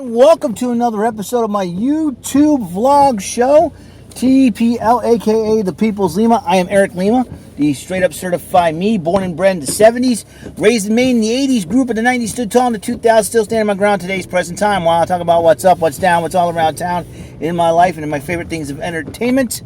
Welcome to another episode of my YouTube vlog show, TPL, aka the People's Lima. I am Eric Lima, the straight up certified me, born and bred in the 70s, raised in Maine in the 80s, grew up in the 90s, stood tall in the 2000s, still standing my ground today's present time. While I talk about what's up, what's down, what's all around town in my life and in my favorite things of entertainment,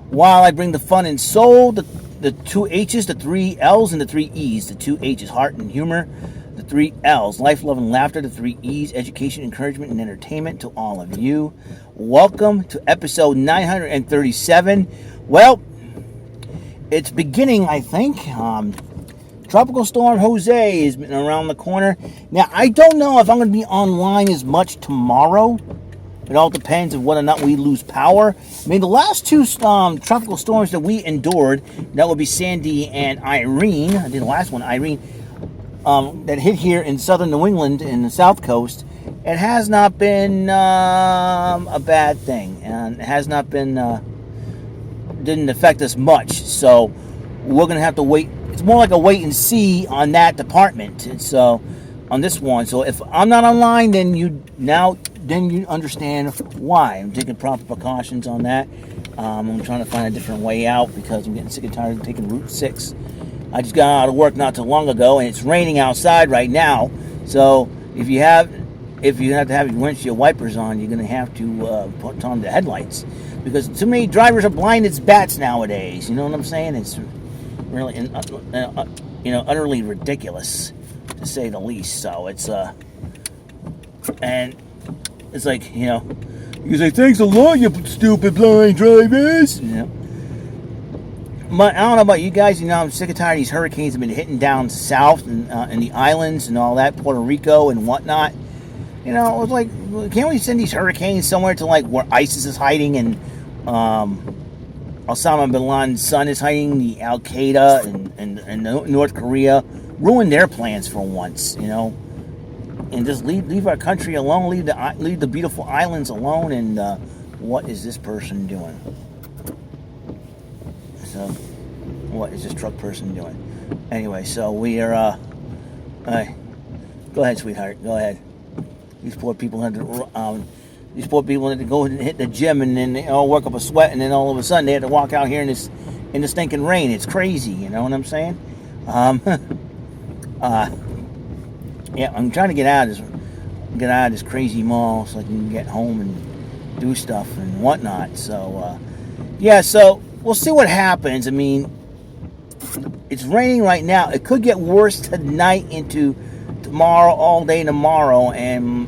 while I bring the fun and soul, the two H's, the three L's, and the three E's. The two H's, heart and humor. The three L's, life, love, and laughter. The three E's, education, encouragement, and entertainment to all of you. Welcome to episode 937. Well, it's beginning, I think. Tropical Storm Jose is around the corner. Now, I don't know if I'm going to be online as much tomorrow. It all depends on whether or not we lose power. I mean, the last two tropical storms that we endured, that would be Sandy and Irene. I did the last one, Irene. That hit here in southern New England in the south coast, it has not been a bad thing, and it has not been didn't affect us much. So we're gonna have to wait. It's more like a wait and see on that department. It's on this one. So if I'm not online, then you understand why. I'm taking proper precautions on that. I'm trying to find a different way out because I'm getting sick and tired of taking Route 6. I just got out of work not too long ago, and it's raining outside right now. So if you have to have your windshield wipers on, you're going to have to put on the headlights because too many drivers are blind as bats nowadays. You know what I'm saying? It's really, utterly ridiculous to say the least. So it's and it's like you say thanks a lot, you stupid blind drivers. But I don't know about you guys. I'm sick and tired of these hurricanes have been hitting down south and in the islands and all that, Puerto Rico and whatnot. It's like, can't we send these hurricanes somewhere to like where ISIS is hiding and Osama bin Laden's son is hiding, the Al Qaeda and North Korea, ruin their plans for once, and just leave our country alone, leave the beautiful islands alone. And what is this person doing? So, what is this truck person doing? Anyway, so we are, go ahead, sweetheart, go ahead. These poor people had to go and hit the gym, and then they all work up a sweat, and then all of a sudden they had to walk out here in the stinking rain. It's crazy, you know what I'm saying? Yeah, I'm trying to get out of this crazy mall so I can get home and do stuff and whatnot. So, yeah, so we'll see what happens. I mean, it's raining right now. It could get worse tonight into tomorrow, all day tomorrow, and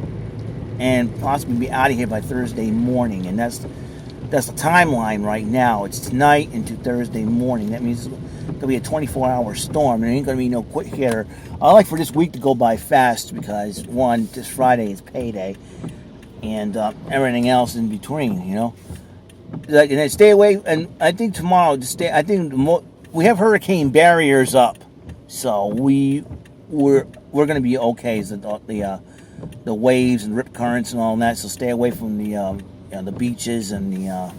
possibly be out of here by Thursday morning. And that's the timeline right now. It's tonight into Thursday morning. That means it's going to be a 24-hour storm. And it ain't going to be no quick hitter. I like for this week to go by fast because, one, this Friday is payday, and everything else in between, Like, and stay away. And I think tomorrow, we have hurricane barriers up, so we're going to be okay. So the waves and rip currents and all that. So stay away from the beaches and the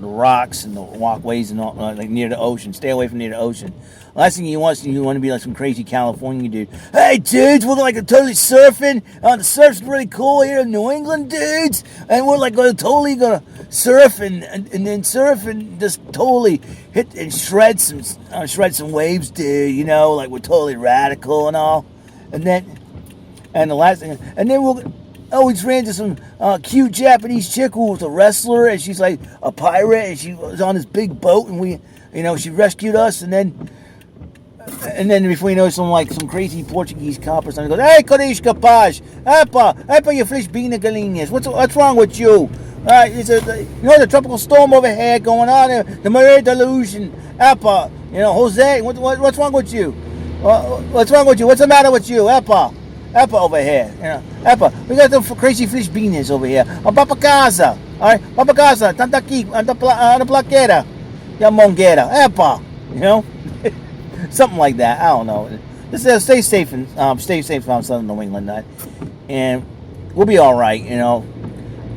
rocks and the walkways and all, like near the ocean. Stay away from near the ocean. Last thing you want to be like some crazy California dude. Hey, dudes, we're like totally surfing. The surf's really cool here in New England, dudes. And we're like totally gonna surf and then surf and just totally hit and shred some waves, dude. Like we're totally radical and all. And the last thing, and then we just ran into some cute Japanese chick who was a wrestler, and she's like a pirate, and she was on this big boat, and she rescued us, and then before you know, some crazy Portuguese cop or something goes, "Hey, Kodesh Kapaj, epa, you fish bean galinhas. What's wrong with you? The tropical storm over here going on, the Maria delusion, epa, Jose, what's wrong with you? What's wrong with you? What's the matter with you, epa?" Epa over here, Epa. We got the crazy fish beanies over here. Papa casa, alright? Papa casa, tanta aqui, anda plaqueira, ya mongueira, Epa, something like that. I don't know. Just stay safe and stay safe from southern New England, and we'll be all right.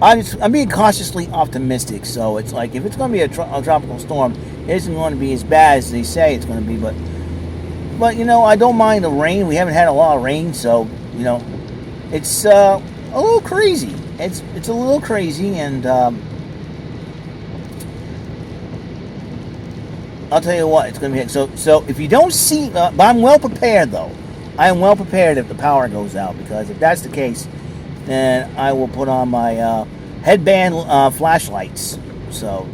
I'm being cautiously optimistic. So it's like if it's going to be a tropical storm, it isn't going to be as bad as they say it's going to be, but I don't mind the rain. We haven't had a lot of rain, so it's a little crazy. It's a little crazy, and I'll tell you what, it's going to be so. If you don't see, but I'm well prepared though. I am well prepared if the power goes out, because if that's the case, then I will put on my headband flashlights. So.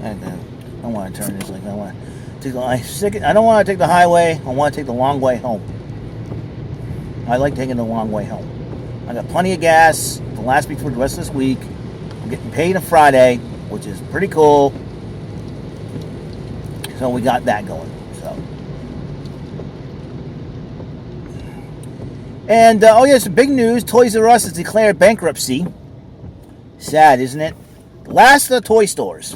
I don't want to turn this like I want to take I don't want to take the highway. I want to take the long way home. I like taking the long way home. I got plenty of gas to last me for the rest of this week. I'm getting paid on Friday, which is pretty cool. So we got that going. So, and oh yes, big news: Toys R Us has declared bankruptcy. Sad, isn't it? Last of the toy stores.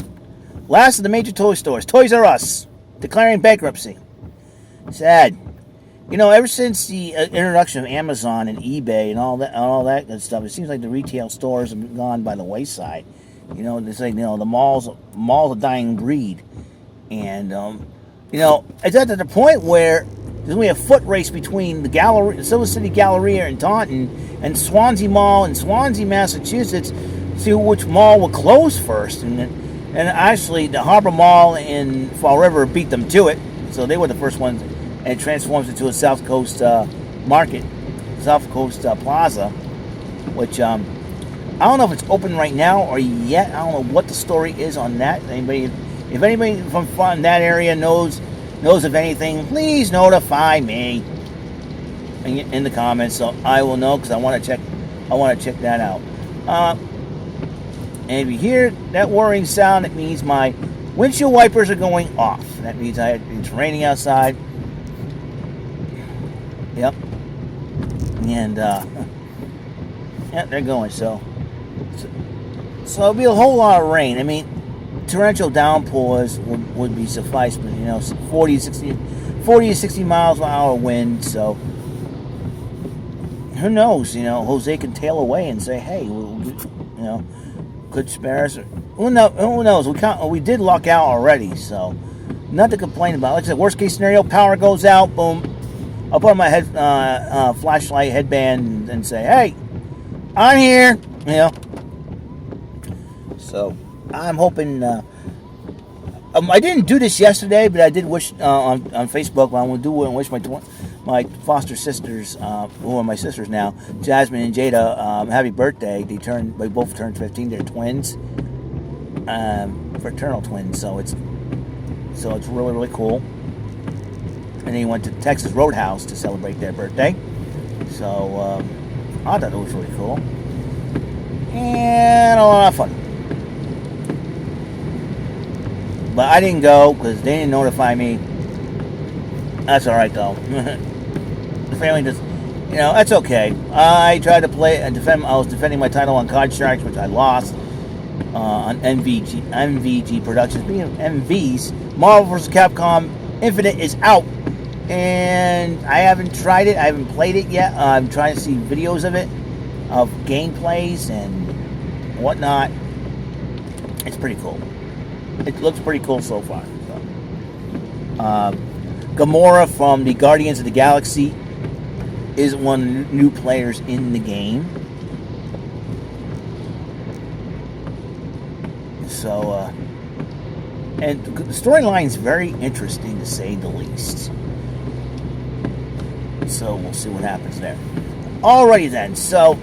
Last of the major toy stores, Toys R Us, declaring bankruptcy. Sad. You know, ever since the introduction of Amazon and eBay and all that good stuff, it seems like the retail stores have gone by the wayside. You know, it's like, the malls a dying breed, and it's at the point where there's only a foot race between the Silver City Galleria in Taunton and Swansea Mall in Swansea, Massachusetts. See which mall will close first, and actually, the Harbor Mall in Fall River beat them to it. So they were the first ones, and it transforms into a South Coast market, South Coast plaza, which I don't know if it's open right now or yet. I don't know what the story is on that. If anybody from that area knows of anything, please notify me in the comments, so I will know, because I want to check that out. And if you hear that whirring sound, it means my windshield wipers are going off. That means it's raining outside. Yep. And, yeah, they're going. So it'll be a whole lot of rain. I mean, torrential downpours would be suffice, but, 40 to 60 miles an hour wind. So who knows? Jose can tail away and say, hey, could spare us. Who knows? We did luck out already, so nothing to complain about. Like I said, worst case scenario, power goes out, boom. I'll put on my flashlight headband and say, "Hey, I'm here." So I'm hoping. I didn't do this yesterday, but I did wish on Facebook. I'm going to do and wish my foster sisters, who are my sisters now, Jasmine and Jada, happy birthday. They both turned 15. They're twins, fraternal twins. So it's really, really cool. And they went to Texas Roadhouse to celebrate their birthday. So I thought it was really cool and a lot of fun. But I didn't go because they didn't notify me. That's all right though. The family just, that's okay. I tried to play and defend. I was defending my title on Card Sharks, which I lost on MVG Productions. Being MVs, Marvel vs. Capcom Infinite is out, and I haven't tried it. I haven't played it yet. I'm trying to see videos of it, of gameplays and whatnot. It's pretty cool. It looks pretty cool so far. So. Gamora from the Guardians of the Galaxy is one of the new players in the game. So, and the storyline is very interesting to say the least. So we'll see what happens there. Alrighty then. So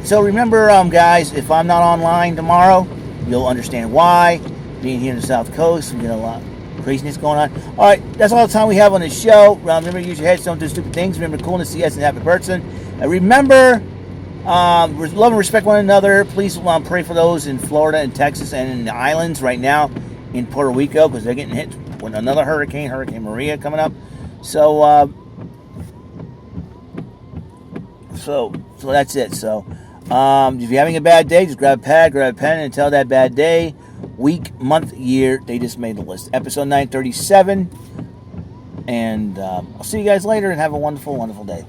remember, guys, if I'm not online tomorrow, you'll understand why. Being here in the South Coast, we get a lot of craziness going on. Alright, that's all the time we have on the show. Remember to use your heads, don't do stupid things. Remember, coolness, yes, and happy person. And remember, love and respect one another. Please pray for those in Florida and Texas and in the islands right now in Puerto Rico, because they're getting hit with another hurricane, Hurricane Maria, coming up. So that's it. So if you're having a bad day, just grab a pad, grab a pen, and tell that bad day, week, month, year. They just made the list. Episode 937. And I'll see you guys later, and have a wonderful, wonderful day.